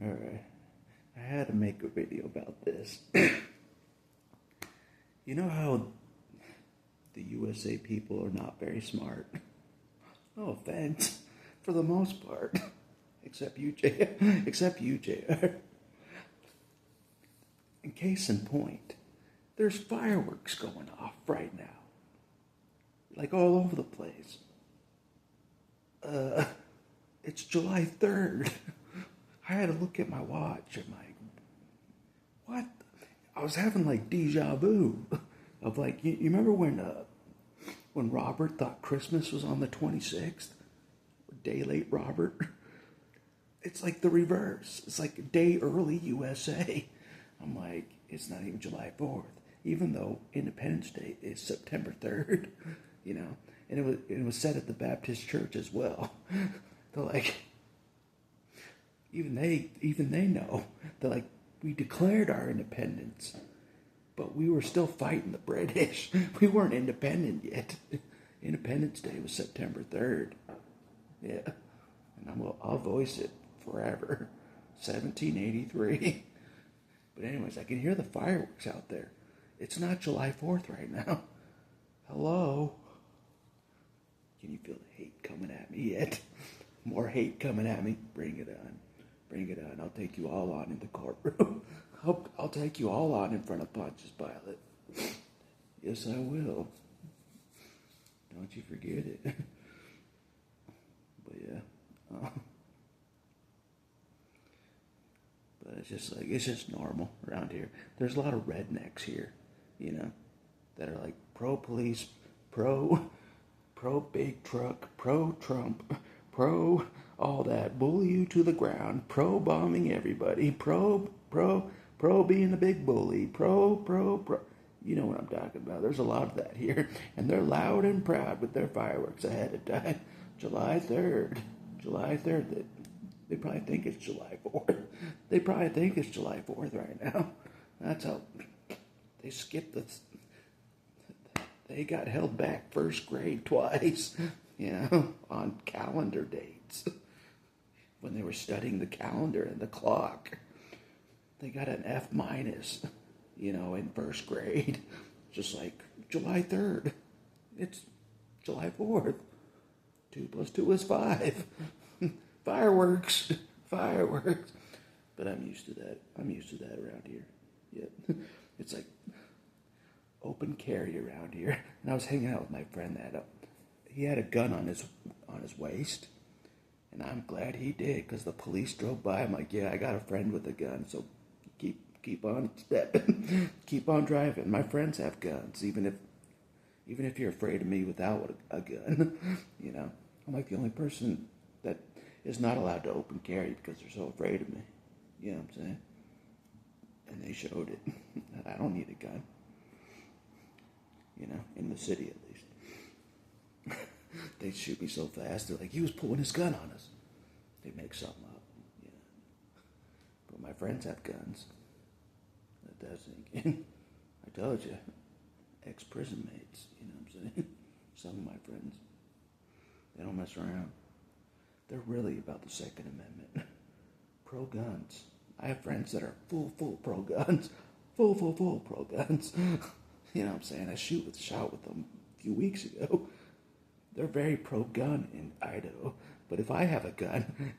Alright. I had to make a video about this. You know how the U.S.À people are not very smart? No offense. For the most part. Except you, JR. In case in point, there's fireworks going off right now. Like all over the place. It's July 3rd. I had to look at my watch. I'm like, what? I was having like deja vu of like, you remember when Robert thought Christmas was on the 26th? Day late Robert? It's like the reverse. It's like a day early U.S.À. I'm like, it's not even July 4th, even though Independence Day is September 3rd, you know, and it was said at the Baptist church as well. They're like, even they know. They're like, we declared our independence, but we were still fighting the British. We weren't independent yet. Independence Day was September 3rd. Yeah, and I'll voice it forever. 1783. But anyways, I can hear the fireworks out there. It's not July 4th right now. Hello? Can you feel the hate coming at me yet? More hate coming at me? Bring it on. Bring it on. I'll take you all on in the courtroom. I'll take you all on in front of Pontius Pilate. Yes, I will. Don't you forget it. But yeah. But it's just normal around here. There's a lot of rednecks here, you know, that are like pro police, pro big truck, pro Trump, pro all that, bully you to the ground, pro bombing everybody, pro being a big bully, pro. You know what I'm talking about. There's a lot of that here, and they're loud and proud with their fireworks ahead of time. July 3rd. They probably think it's July 4th. They probably think it's July 4th right now. That's how they skipped they got held back first grade twice, you know, on calendar dates. When they were studying the calendar and the clock, they got an F minus, you know, in first grade. Just like July 3rd. It's July 4th. 2 plus 2 is 5. Fireworks. But I'm used to that. Around here. Yeah. It's like open carry around here. And I was hanging out with my friend he had a gun on his waist. And I'm glad he did, because the police drove by. I'm like, yeah, I got a friend with a gun, so keep on stepping. Keep on driving. My friends have guns, even if you're afraid of me without a gun. You know, I'm like the only person that is not allowed to open carry because they're so afraid of me. You know what I'm saying? And they showed it. I don't need a gun. You know, in the city at least. They shoot me so fast. They're like, he was pulling his gun on us. They make something up. Yeah. But my friends have guns. That does again. I told you. Ex-prison mates. You know what I'm saying? Some of my friends. They don't mess around. They're really about the Second Amendment. Pro-guns. I have friends that are full pro-guns. Full pro-guns. You know what I'm saying? I shot with them a few weeks ago. They're very pro-gun in Idaho. But if I have a gun,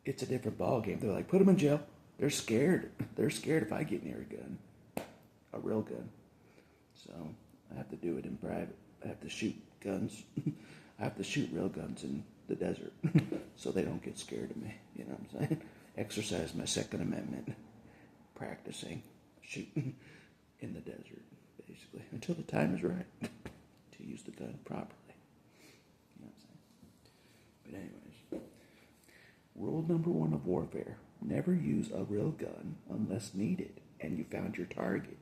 it's a different ballgame. They're like, put them in jail. They're scared. They're scared if I get near a gun. A real gun. So I have to do it in private. I have to shoot guns. I have to shoot real guns in the desert so they don't get scared of me. You know what I'm saying? Exercise my Second Amendment. Practicing shooting in the desert, basically, until the time is right to use the gun properly. You know what I'm saying? But anyways, rule number 1 of warfare: never use a real gun unless needed and you found your target.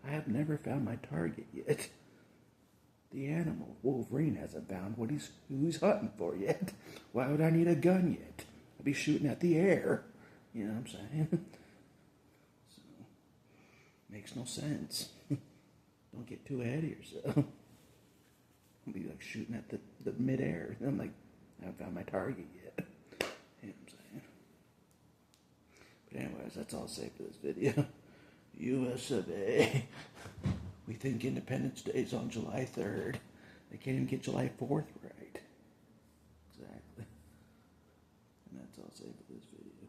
I have never found my target yet. The animal, Wolverine, hasn't found who he's hunting for yet. Why would I need a gun yet? I'd be shooting at the air. You know what I'm saying? So, makes no sense. Don't get too ahead of yourself. I'll be like shooting at the midair. I'm like, I haven't found my target yet. You know what I'm saying? guys, that's all I'll say for this video. U.S.À. We think Independence Day is on July 3rd. They can't even get July 4th right. Exactly. And that's all I'll say for this video.